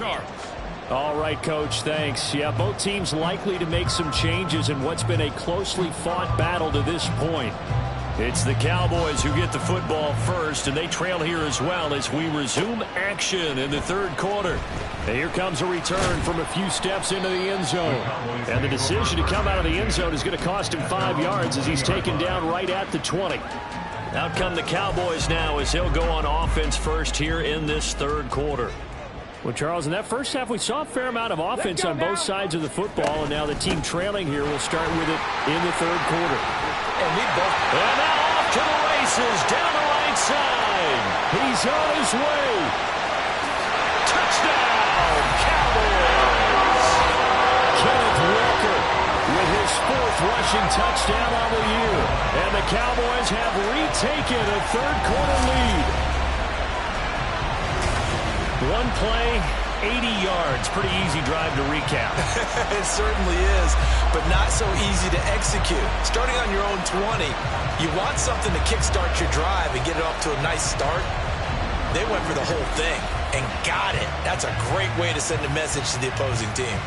Sharps. All right, Coach, thanks. Yeah, both teams likely to make some changes in what's been a closely fought battle to this point. It's the Cowboys who get the football first, and they trail here as well as we resume action in the third quarter. And here comes a return from a few steps into the end zone. And the decision to come out of the end zone is going to cost him 5 yards as he's taken down right at the 20. Out come the Cowboys now as they'll go on offense first here in this third quarter. Well, Charles, in that first half, we saw a fair amount of offense on both sides of the football, and now the team trailing here will start with it in the third quarter. And now off to the races, down the right side. He's on his way. Touchdown, Cowboys! Kenneth Walker with his 4th rushing touchdown on the year. And the Cowboys have retaken a third quarter lead. One play, 80 yards. Pretty easy drive to recap. It certainly is, but not so easy to execute. Starting on your own 20, you want something to kickstart your drive and get it off to a nice start. They went for the whole thing and got it. That's a great way to send a message to the opposing team.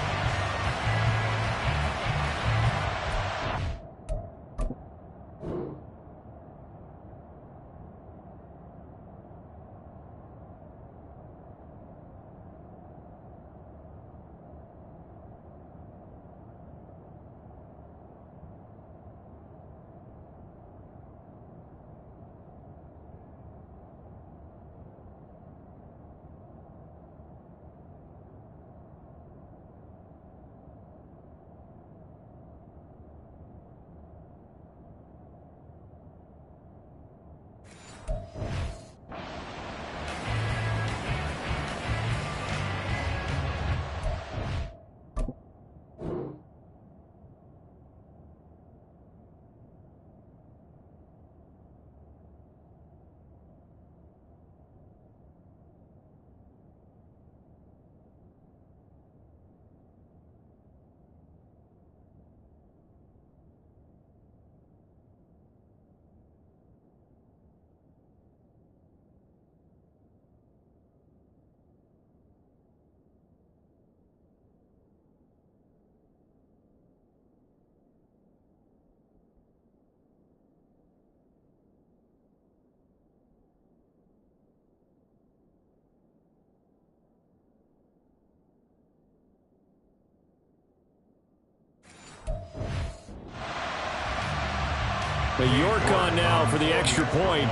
The York on now for the extra point.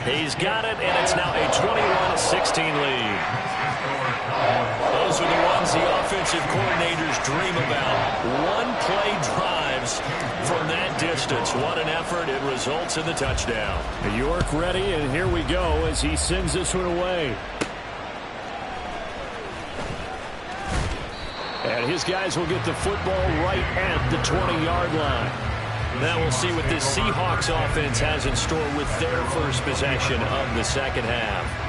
He's got it, and it's now a 21-16 lead. Those are the ones the offensive coordinators dream about. One-play drives from that distance. What an effort. It results in the touchdown. York ready, and here we go as he sends this one away. And his guys will get the football right at the 20-yard line. Now we'll see what this Seahawks offense has in store with their first possession of the second half.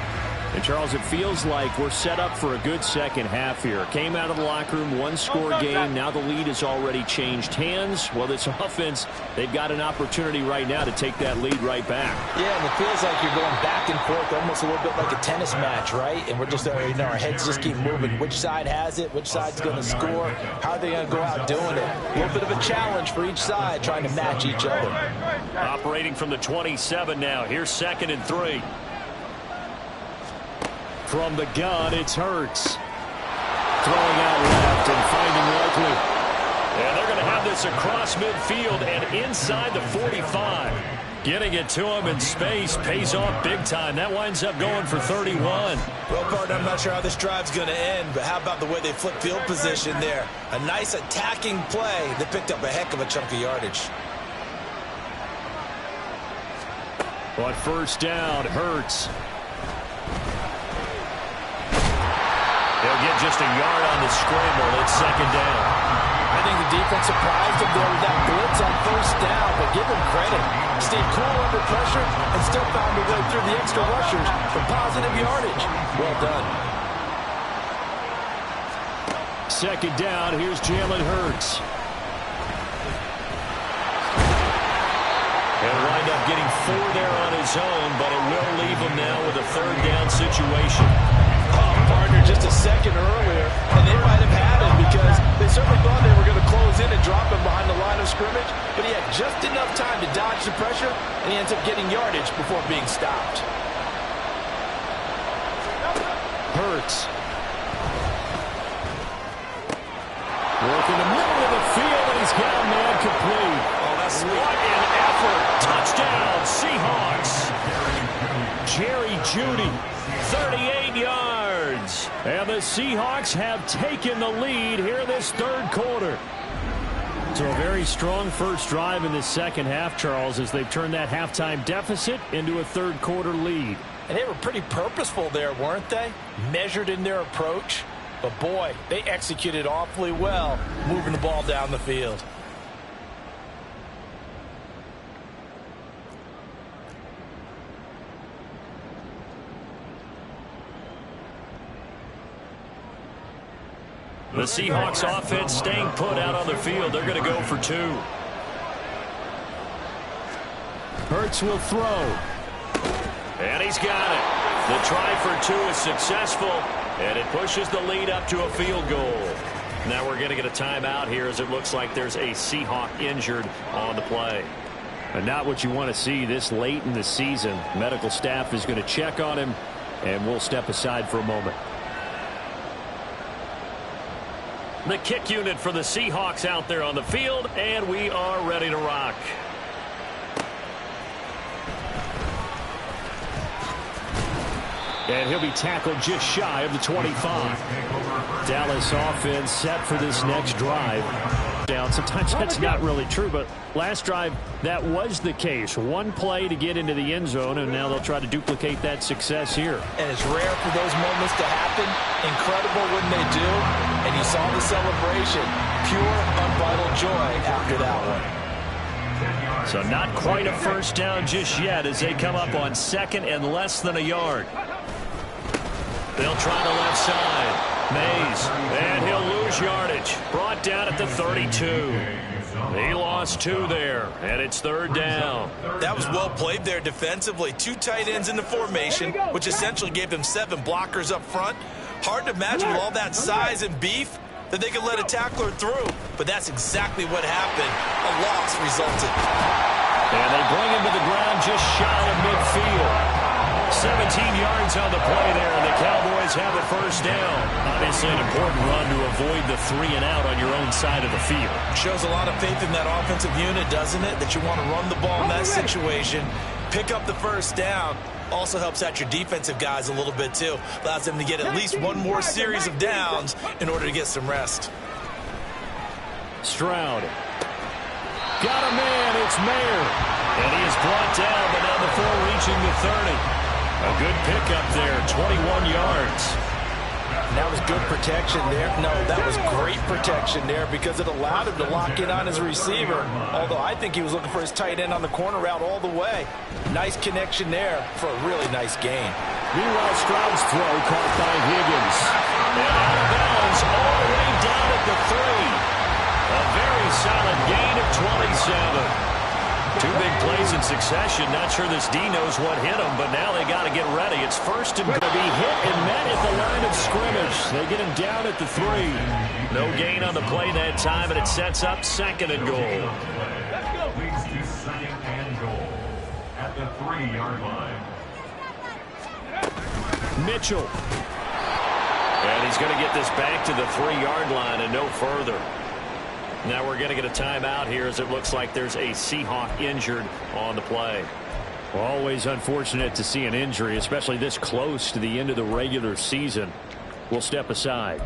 And, Charles, it feels like we're set up for a good second half here. Came out of the locker room, one-score game. Now the lead has already changed hands. Well, this offense, they've got an opportunity right now to take that lead right back. Yeah, and it feels like you're going back and forth, almost a little bit like a tennis match, right? And we're just, our heads just keep moving. Which side has it? Which side's going to score? How are they going to go out doing it? A little bit of a challenge for each side, trying to match each other. Operating from the 27 now. Here's 2nd and 3. From the gun, it's Hurts. Throwing out left and finding Likely. And they're going to have this across midfield and inside the 45. Getting it to him in space pays off big time. That winds up going for 31. Well, partner, I'm not sure how this drive's going to end, but how about the way they flip field position there? A nice attacking play. They picked up a heck of a chunk of yardage. On first down, Hurts. They'll get just a yard on the scramble. It's 2nd down. I think the defense surprised him there with that blitz on first down, but give him credit. Stayed cool under pressure and still found a way through the extra rushers for positive yardage. Well done. 2nd down. Here's Jalen Hurts. And wind up getting 4 there on his own, but it will lead them now with a third down situation. Oh, partner, just a second earlier, and they might have had him because they certainly thought they were going to close in and drop him behind the line of scrimmage, but he had just enough time to dodge the pressure, and he ends up getting yardage before being stopped. Hurts. Work in the middle of the field, and he's got a man complete. Oh, that's sweet. What an effort. Touchdown, Seahawks. Jerry Jeudy, 38 yards. And the Seahawks have taken the lead here this third quarter. So a very strong first drive in the second half, Charles, as they've turned that halftime deficit into a third quarter lead. And they were pretty purposeful there, weren't they? Measured in their approach. But boy, they executed awfully well, moving the ball down the field. The Seahawks offense staying put out on the field. They're going to go for two. Hurts will throw. And he's got it. The try for two is successful, and it pushes the lead up to a field goal. Now we're going to get a timeout here as it looks like there's a Seahawk injured on the play. And not what you want to see this late in the season. Medical staff is going to check on him, and we'll step aside for a moment. The kick unit for the Seahawks out there on the field, and we are ready to rock. And he'll be tackled just shy of the 25. Dallas offense set for this next drive. Down. Sometimes that's not really true, but last drive that was the case. One play to get into the end zone, and now they'll try to duplicate that success here. And it's rare for those moments to happen. Incredible when they do. And you saw the celebration. Pure, unbridled joy after that one. So not quite a first down just yet as they come up on second and less than a yard. They'll try the left side. Mays, and he'll lose yardage. Brought down at the 32. He lost two there, and it's third down. That was well played there defensively. Two tight ends in the formation, which essentially gave them 7 blockers up front. Hard to imagine with all that size and beef that they could let a tackler through, but that's exactly what happened. A loss resulted. And they bring him to the ground just shy of midfield. 17 yards on the play there, and the Cowboys have a first down. Obviously an important run to avoid the 3-and-out on your own side of the field. Shows a lot of faith in that offensive unit, doesn't it? That you want to run the ball in that situation. Pick up the first down. Also helps out your defensive guys a little bit, too. Allows them to get at least one more series of downs in order to get some rest. Stroud. Got a man. It's Mayer. And he is brought down, but now before reaching the 30. A good pickup there, 21 yards. And that was good protection there. No, that was great protection there because it allowed him to lock in on his receiver. Although I think he was looking for his tight end on the corner route all the way. Nice connection there for a really nice gain. Meanwhile, Stroud's throw caught by Higgins. And out of bounds all the way down at the 3. A very solid gain of 27. Two big plays in succession. Not sure this D knows what hit him, but now they got to get ready. It's first and going to be hit and met at the line of scrimmage. They get him down at the 3. No gain on the play that time, and it sets up second and goal. Leads to second and goal at the 3-yard line. Mitchell. And he's going to get this back to the 3-yard line and no further. Now we're going to get a timeout here as it looks like there's a Seahawk injured on the play. Always unfortunate to see an injury, especially this close to the end of the regular season. We'll step aside.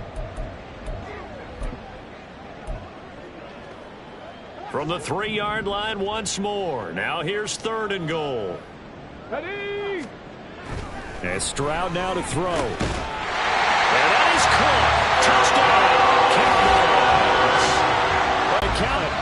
From the 3-yard line once more. Now here's third and goal. Ready? And Stroud now to throw. And that is caught. Touchdown. Count it.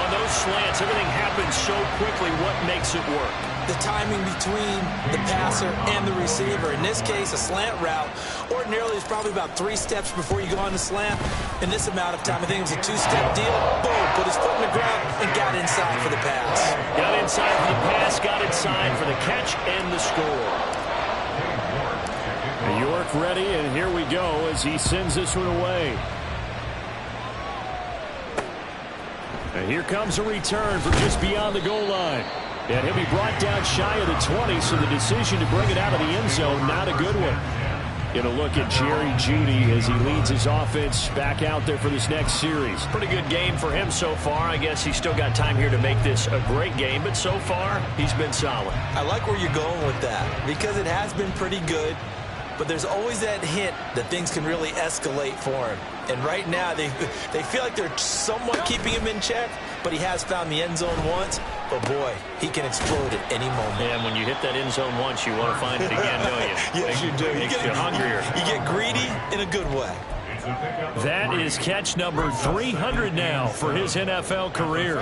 On those slants, everything happens so quickly. What makes it work? The timing between the passer and the receiver. In this case, a slant route. Ordinarily, it's probably about 3 steps before you go on the slant. In this amount of time, I think it was a 2-step deal. Boom, put his foot in the ground and got inside for the pass. Got inside for the pass, got it inside for the catch and the score. York ready, and here we go as he sends this one away. And here comes a return from just beyond the goal line. And he'll be brought down shy of the 20, so the decision to bring it out of the end zone, not a good one. Going to look at Jerry Jeudy as he leads his offense back out there for this next series. Pretty good game for him so far. I guess he's still got time here to make this a great game, but so far, he's been solid. I like where you're going with that because it has been pretty good, but there's always that hint that things can really escalate for him. And right now, they feel like they're somewhat keeping him in check, but he has found the end zone once. But, boy, he can explode at any moment. And when you hit that end zone once, you want to find it again, don't you? Yes, you do. Makes you hungrier. You get greedy in a good way. That is catch number 300 now for his NFL career.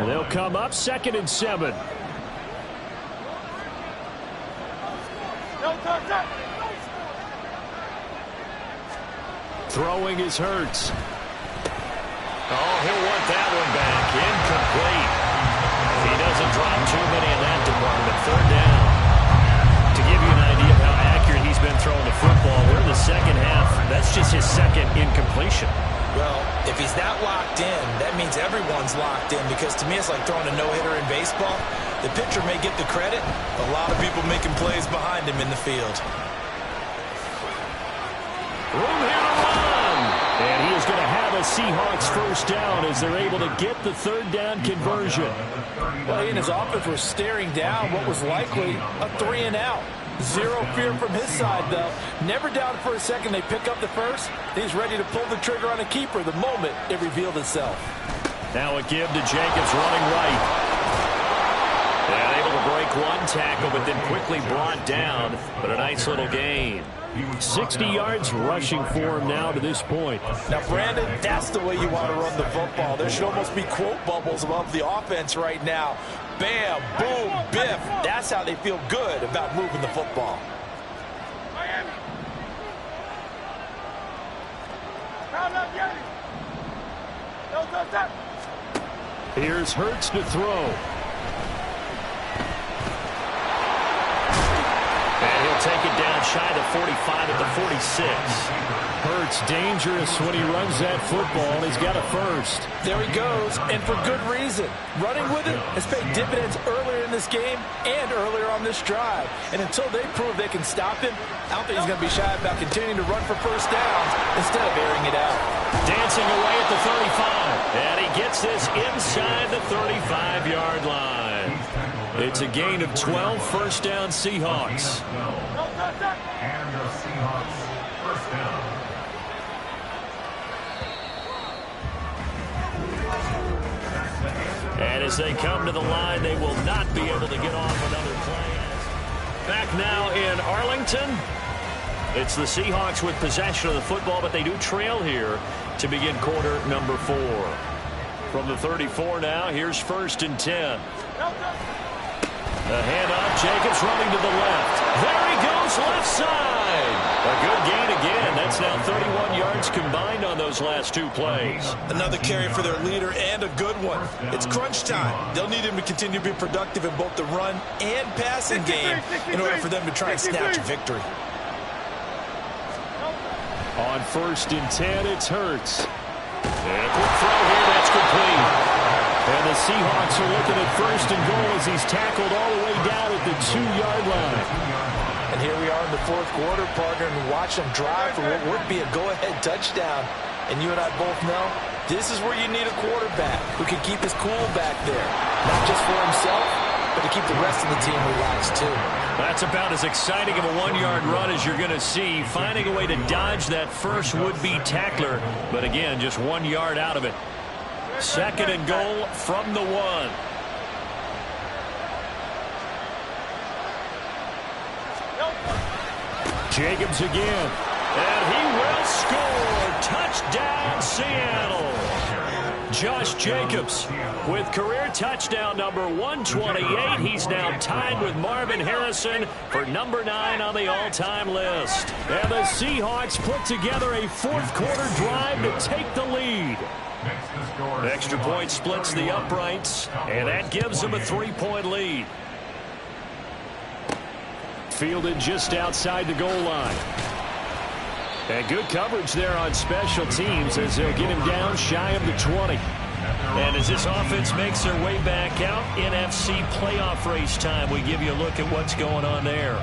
They'll come up 2nd and 7. Throwing is Hurts. Oh, he'll want that one back. Incomplete. He doesn't drop too many in that department. 3rd down. To give you an idea of how accurate he's been throwing the football, we're in the second half. That's just his 2nd incompletion. Well, if he's not locked in, that means everyone's locked in, because to me it's like throwing a no-hitter in baseball. The pitcher may get the credit, but a lot of people making plays behind him in the field. Room here to run. And he is going to have a Seahawks 1st down as they're able to get the 3rd down conversion. Well, he and his offense were staring down what was likely a 3-and-out. Zero fear from his side, though. Never doubted for a second they pick up the first. He's ready to pull the trigger on a keeper the moment it revealed itself. Now a give to Jacobs running right. And able to break one tackle, but then quickly brought down. But a nice little gain. 60 yards rushing for him now to this point. Now, Brandon, that's the way you want to run the football. There should almost be quote bubbles above the offense right now. Bam, boom, biff. That's how they feel good about moving the football. Here's Hurts to throw. And he'll take it down shy of the 45 at the 46. Hurts dangerous when he runs that football. He's got a first. There he goes, and for good reason. Running with it has paid dividends earlier in this game and earlier on this drive. And until they prove they can stop him, I don't think he's going to be shy about continuing to run for 1st downs instead of airing it out. Dancing away at the 35. And he gets this inside the 35-yard line. It's a gain of 12, 1st down Seahawks. And the Seahawks 1st down. And as they come to the line, they will not be able to get off another play. Back now in Arlington. It's the Seahawks with possession of the football, but they do trail here to begin quarter number 4. From the 34 now, here's 1st and 10. The handoff, Jacobs running to the left. There he goes, left side. A good gain again. That's now 31 yards combined on those last 2 plays. Another carry for their leader, and a good one. It's crunch time. They'll need him to continue to be productive in both the run and passing game in order for them to try and snatch a victory. On 1st and 10, it's Hurts. And a quick throw here, that's complete. And the Seahawks are looking at 1st and goal as he's tackled all the way down at the 2-yard line. And here we are in the 4th quarter, partner, and watch them drive for what would be a go-ahead touchdown. And you and I both know this is where you need a quarterback who can keep his cool back there. Not just for himself, but to keep the rest of the team relaxed, too. That's about as exciting of a 1-yard run as you're going to see. Finding a way to dodge that first would-be tackler. But again, just 1 yard out of it. 2nd and goal from the 1. Jacobs again. And he will score. Touchdown, Seattle. Josh Jacobs with career touchdown number 128. He's now tied with Marvin Harrison for number 9 on the all-time list. And the Seahawks put together a 4th quarter drive to take the lead. Extra point splits the uprights, and that gives them a 3-point lead. fielded just outside the goal line. And good coverage there on special teams as they'll get him down shy of the 20. And as this offense makes their way back out, NFC playoff race time, we give you a look at what's going on there.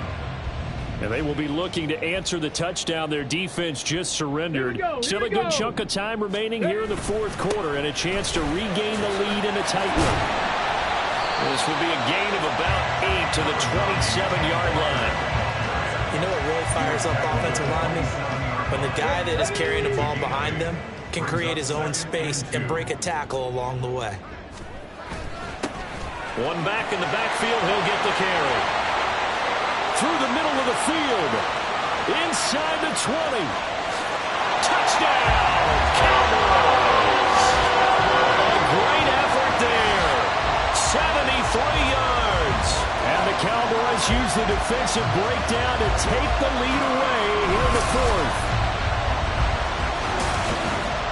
And they will be looking to answer the touchdown their defense just surrendered. Still a good chunk of time remaining here in the fourth quarter and a chance to regain the lead in a tight one. This will be a gain of about 8 to the 27-yard line. You know what really fires up offensive linemen? When the guy that is carrying the ball behind them can create his own space and break a tackle along the way. One back in the backfield, he'll get the carry. Through the middle of the field. Inside the 20. Touchdown, Cowboys. A great effort there. 73 yards. And the Cowboys use the defensive breakdown to take the lead away here in the fourth.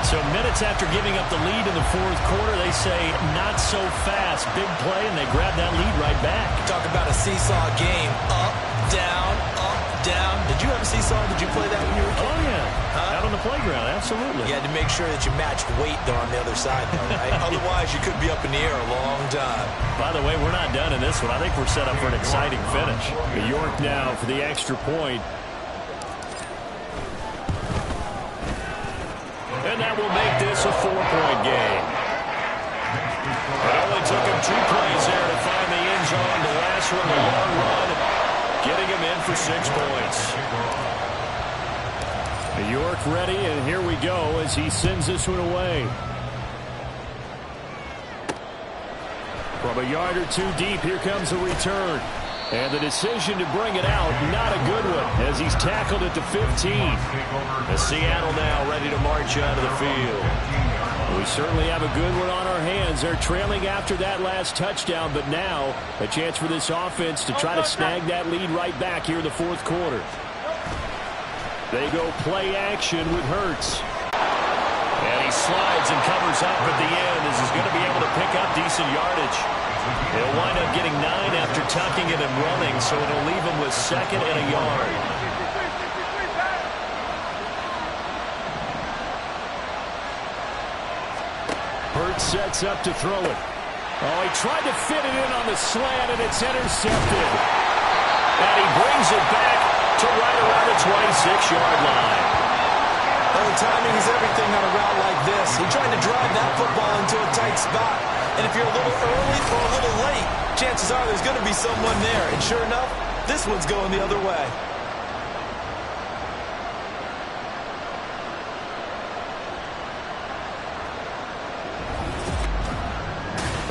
So minutes after giving up the lead in the fourth quarter, they say not so fast. Big play, and they grab that lead right back. Talk about a seesaw game. Up, down, up, down. Did you have a seesaw? Did you play that when you were a kid? Oh, yeah. Out on the playground, absolutely. You had to make sure that you matched weight, though, on the other side, though, right? Otherwise, you could be up in the air a long time. By the way, we're not done in this one. I think we're set up for an exciting finish. York now for the extra point. And that will make this a 4-point game. It only took him 2 plays there to find the end zone. The last one, the long run, getting him in for 6 points. York ready, and here we go as he sends this one away. From a yard or 2 deep, here comes the return. And the decision to bring it out, not a good one, as he's tackled at the 15. As Seattle now ready to march out of the field. We certainly have a good one on our hands. They're trailing after that last touchdown, but now a chance for this offense to try to snag that lead right back here in the fourth quarter. They go play action with Hurts. And he slides and covers up at the end as he's going to be able to pick up decent yardage. He'll wind up getting 9 after tucking it and running, so it'll leave him with 2nd and a yard. Hurts sets up to throw it. Oh, he tried to fit it in on the slant, and it's intercepted. And he brings it back to right around the 26-yard line. The timing is everything on a route like this. He tried to drive that football into a tight spot. And if you're a little early or a little late, chances are there's going to be someone there. And sure enough, this one's going the other way.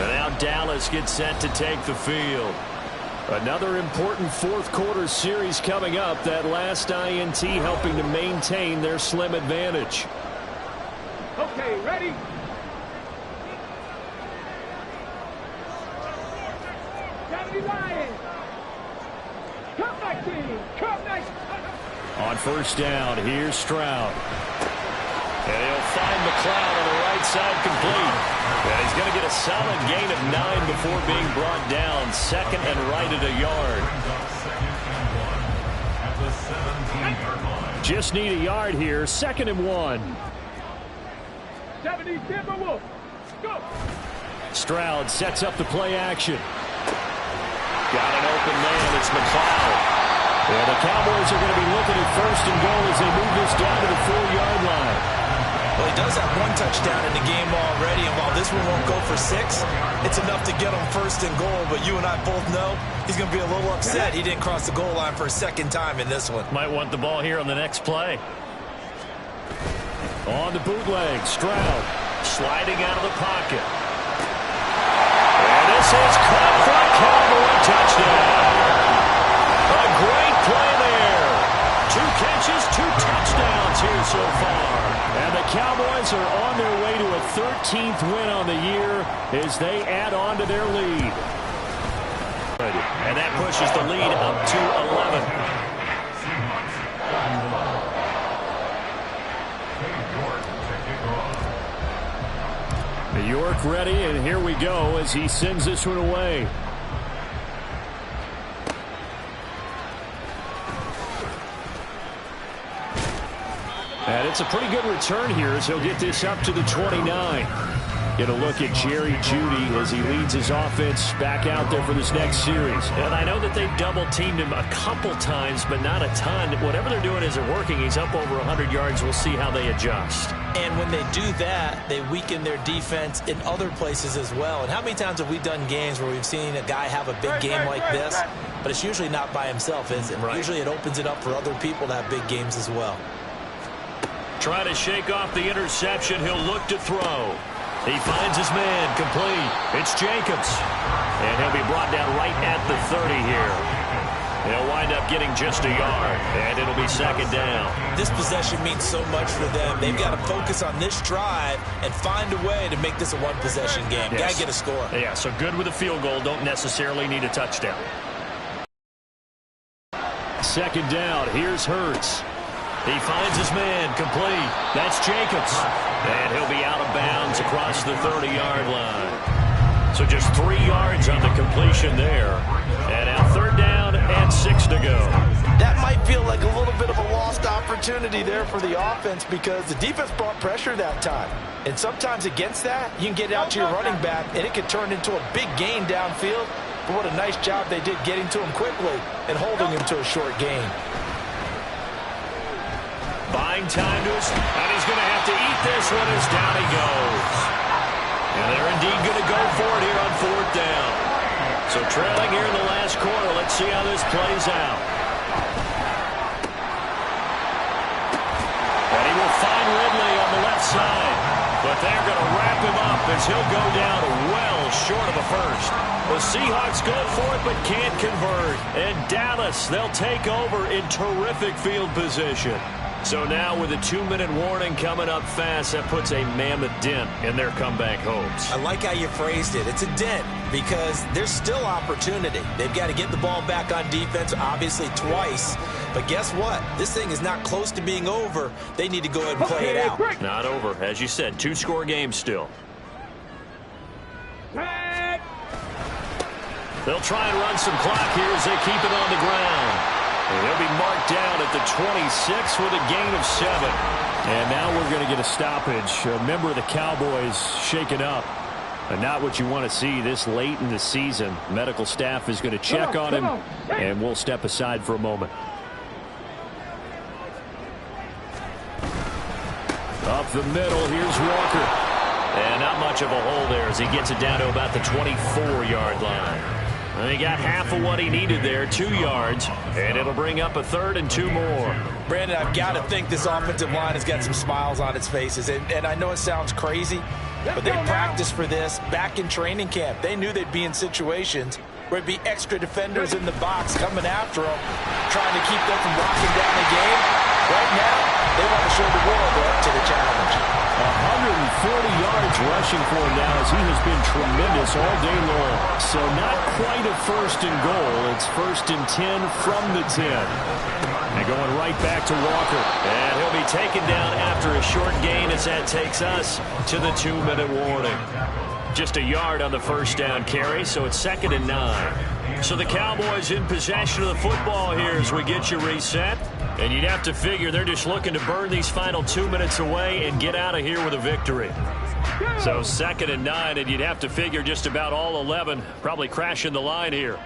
And now Dallas gets set to take the field. Another important fourth quarter series coming up. That last INT helping to maintain their slim advantage. Okay, ready? On first down, here's Stroud. And he'll find McLeod on the right side complete. And he's going to get a solid gain of 9 before being brought down. 2nd and right at a yard. Just need a yard here. 2nd and 1. 70 Timberwolves. Go. Stroud sets up the play action. Got an open man. It's McLeod. And the Cowboys are going to be looking at 1st and goal as they move this down to the 4-yard line. Well, he does have 1 touchdown in the game already, and while this one won't go for 6, it's enough to get him 1st and goal. But you and I both know he's going to be a little upset he didn't cross the goal line for a 2nd time in this one. Might want the ball here on the next play. On the bootleg, Stroud sliding out of the pocket. And this is caught for a Cowboy touchdown. A great play there. 2 catches, 2 touchdowns here so far. And the Cowboys are on their way to a 13th win on the year as they add on to their lead. And that pushes the lead up to 11. York ready, and here we go as he sends this one away. And it's a pretty good return here as he'll get this up to the 29. Get a look at Jerry Jeudy as he leads his offense back out there for this next series. And I know that they've double-teamed him a couple times, but not a ton. Whatever they're doing isn't working. He's up over 100 yards. We'll see how they adjust. And when they do that, they weaken their defense in other places as well. And how many times have we done games where we've seen a guy have a big game like this, but it's usually not by himself, is it? Right. Usually it opens it up for other people to have big games as well. Trying to shake off the interception. He'll look to throw. He finds his man, complete. It's Jacobs. And he'll be brought down right at the 30 here. He'll wind up getting just a yard, and it'll be second down. This possession means so much for them. They've got to focus on this drive and find a way to make this a one-possession game. Yes. Got to get a score. Yeah, so good with a field goal. Don't necessarily need a touchdown. Second down, here's Hurts. He finds his man, complete. That's Jacobs. And he'll be out of bounds across the 30-yard line. So just 3 yards on the completion there. And now third down and 6 to go. That might feel like a little bit of a lost opportunity there for the offense because the defense brought pressure that time. And sometimes against that, you can get out to your running back, and it could turn into a big gain downfield. But what a nice job they did getting to him quickly and holding him to a short gain. Buying time to us, and he's going to have to eat this one as down he goes. And they're indeed going to go for it here on fourth down. So trailing here in the last quarter. Let's see how this plays out. And he will find Ridley on the left side. But they're going to wrap him up as he'll go down well short of a first. The Seahawks go for it but can't convert. And Dallas, they'll take over in terrific field position. So now with a 2-minute warning coming up fast, that puts a mammoth dent in their comeback hopes. I like how you phrased it. It's a dent because there's still opportunity. They've got to get the ball back on defense, obviously twice. But guess what? This thing is not close to being over. They need to go ahead and play it out. Not over. As you said, 2-score game still. They'll try and run some clock here as they keep it on the ground. And he'll be marked down at the 26 with a gain of 7. And now we're going to get a stoppage. A member of the Cowboys shaken up. And not what you want to see this late in the season. Medical staff is going to check on him, and we'll step aside for a moment. Up the middle, here's Walker. And not much of a hole there as he gets it down to about the 24-yard line. And he got half of what he needed there, 2 yards, and it'll bring up a 3rd and 2 more. Brandon, I've got to think this offensive line has got some smiles on its faces. And I know it sounds crazy, but they practiced for this back in training camp. They knew they'd be in situations where it'd be extra defenders in the box coming after them, trying to keep them from locking down the game. Right now, they want to show the world they're up to the challenge. 140 yards rushing for him now as he has been tremendous all day long. So not quite a 1st and goal. It's 1st and 10 from the 10. And going right back to Walker. And he'll be taken down after a short gain as that takes us to the 2-minute warning. Just a yard on the 1st down carry, so it's 2nd and 9. So the Cowboys in possession of the football here as we get you reset. And you'd have to figure they're just looking to burn these final 2 minutes away and get out of here with a victory. So 2nd and 9, and you'd have to figure just about all 11 probably crashing the line here.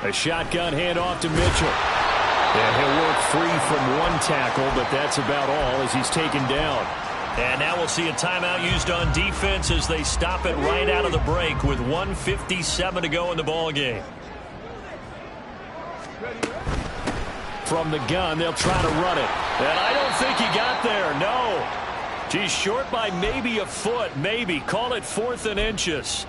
A shotgun handoff to Mitchell. And he'll work free from one tackle, but that's about all as he's taken down. And now we'll see a timeout used on defense as they stop it right out of the break with 1:57 to go in the ball game. From the gun, they'll try to run it. And I don't think he got there, no. He's short by maybe a foot, maybe. Call it 4th and inches.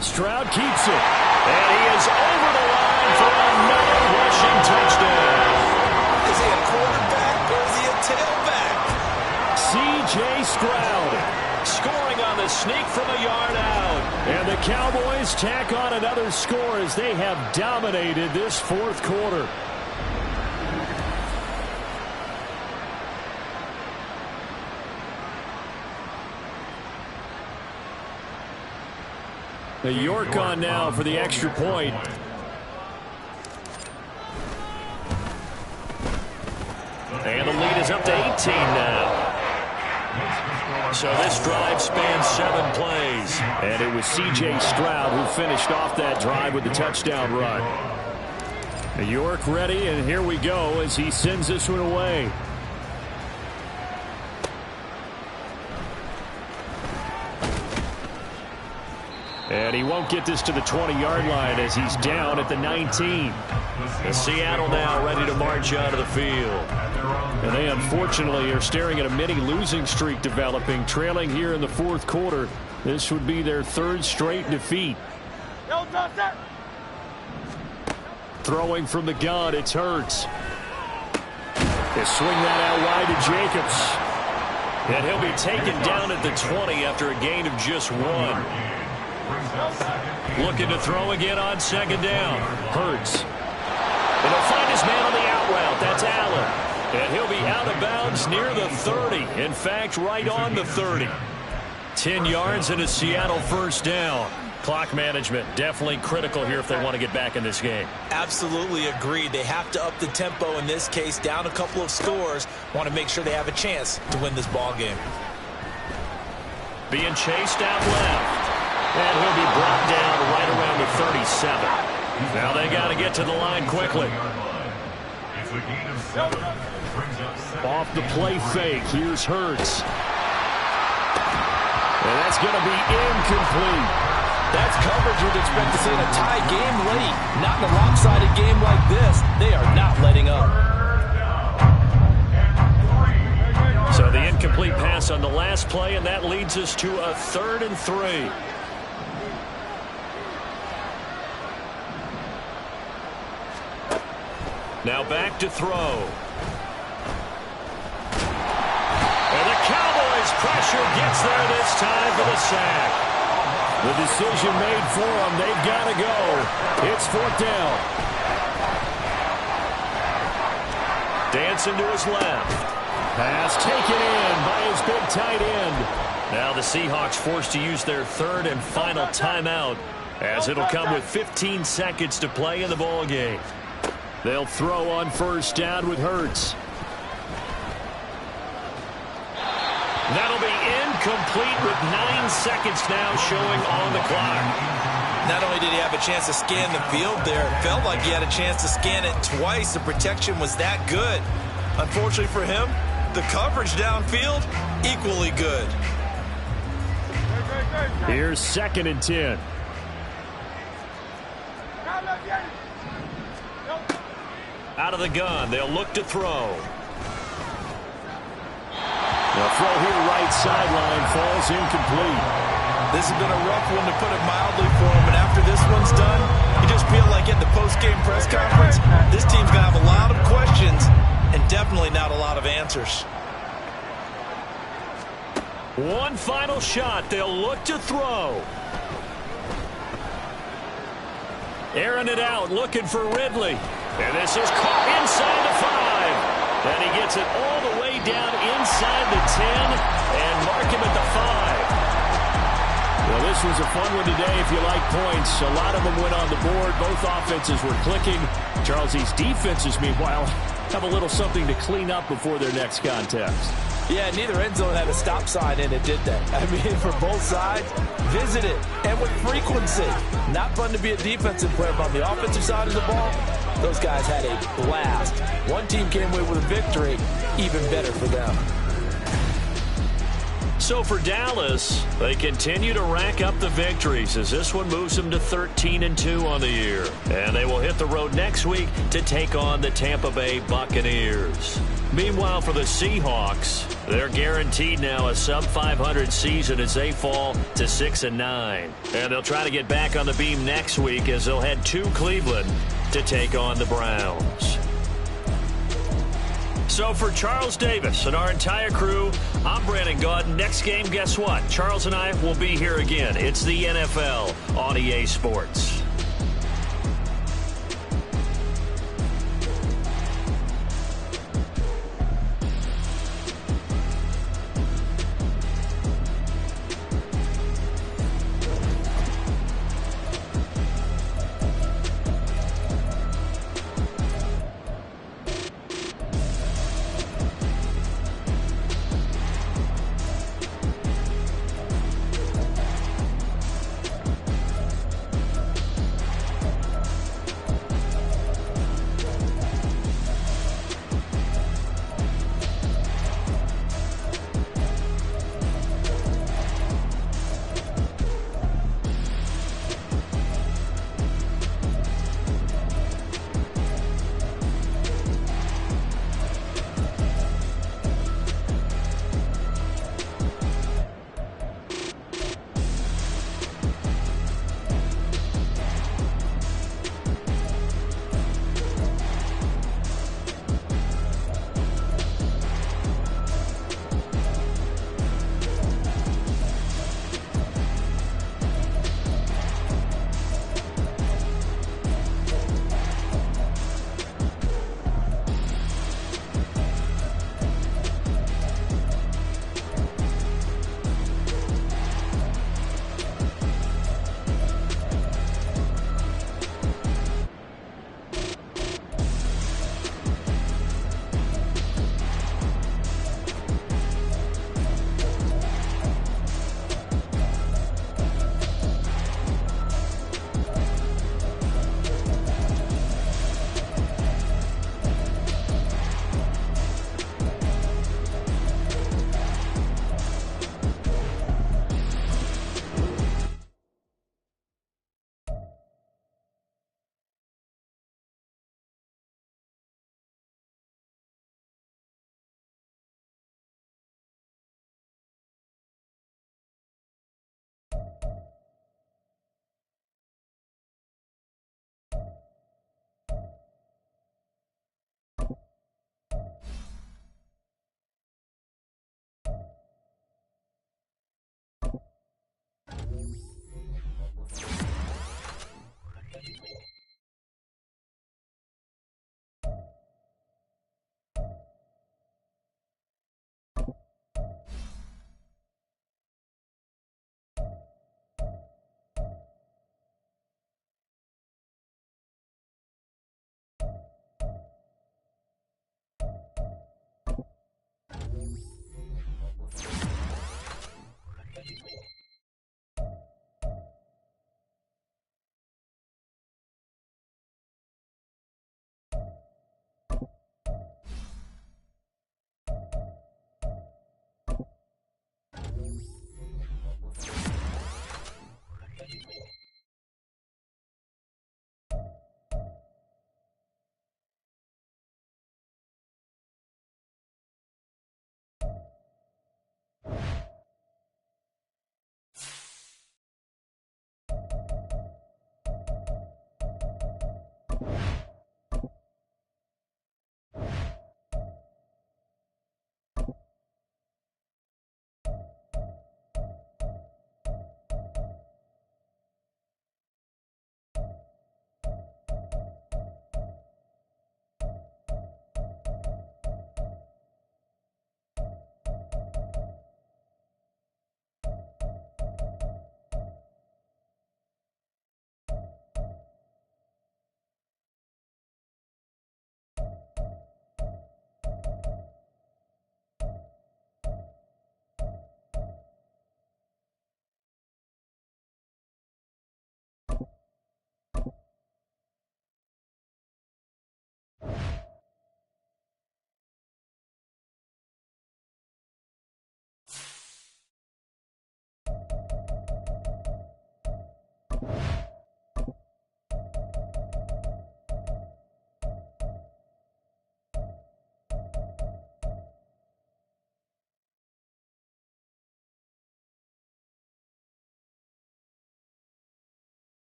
Stroud keeps it. And he is over the line for another rushing touchdown. Is he a quarterback or is he a tailback? C.J. Stroud scoring on the sneak from a yard out. And the Cowboys tack on another score as they have dominated this 4th quarter. York on now for the extra point. And the lead is up to 18 now. So this drive spans 7 plays. And it was C.J. Stroud who finished off that drive with the touchdown run. York ready, and here we go as he sends this one away. And he won't get this to the 20-yard line as he's down at the 19. And Seattle now ready to march out of the field. And they unfortunately are staring at a mini losing streak developing, trailing here in the 4th quarter. This would be their 3rd straight defeat. Throwing from the gun, it's Hurts. They swing that out wide to Jacobs. And he'll be taken down at the 20 after a gain of just 1. Looking to throw again on 2nd down. Hurts. And he'll find his man on the out route. That's Allen. And he'll be out of bounds near the 30. In fact, right on the 30. 10 yards and a Seattle 1st down. Clock management definitely critical here if they want to get back in this game. Absolutely agreed. They have to up the tempo in this case, down a couple of scores. Want to make sure they have a chance to win this ball game. Being chased out left. And he'll be brought down right around the 37. Now they got to get to the line quickly. Off the play fake. Here's Hurts. And that's going to be incomplete. That's coverage you'd expect to see in a tie game late. Not in a lopsided game like this. They are not letting up. So the incomplete pass on the last play, and that leads us to a 3rd and 3. Now back to throw. And the Cowboys pressure gets there this time for the sack. The decision made for them. They've got to go. It's 4th down. Dancing to his left. Pass taken in by his big tight end. Now the Seahawks forced to use their 3rd and final timeout as it'll come with 15 seconds to play in the ball game. They'll throw on 1st down with Hurts. That'll be incomplete with 9 seconds now showing on the clock. Not only did he have a chance to scan the field there, it felt like he had a chance to scan it twice. The protection was that good. Unfortunately for him, the coverage downfield, equally good. Here's 2nd and 10. Out of the gun, they'll look to throw. The throw here right sideline falls incomplete. This has been a rough one to put it mildly for him, but after this one's done, you just feel like at the post-game press conference, this team's going to have a lot of questions and definitely not a lot of answers. One final shot. They'll look to throw. Airing it out, looking for Ridley. And this is caught inside the 5. And he gets it all the way down inside the 10 and mark him at the 5. Well, this was a fun one today if you like points. A lot of them went on the board. Both offenses were clicking. Charles, these defenses, meanwhile, have a little something to clean up before their next contest. Yeah, neither end zone had a stop sign in it, did they? I mean, for both sides, visit it, and with frequency. Not fun to be a defensive player, but on the offensive side of the ball, those guys had a blast. One team came away with a victory, even better for them. So for Dallas, they continue to rack up the victories as this one moves them to 13-2 on the year. And they will hit the road next week to take on the Tampa Bay Buccaneers. Meanwhile, for the Seahawks, they're guaranteed now a sub-500 season as they fall to 6-9. And they'll try to get back on the beam next week as they'll head to Cleveland to take on the Browns. So for Charles Davis and our entire crew, I'm Brandon Gaudin. Next game, guess what? Charles and I will be here again. It's the NFL on EA Sports.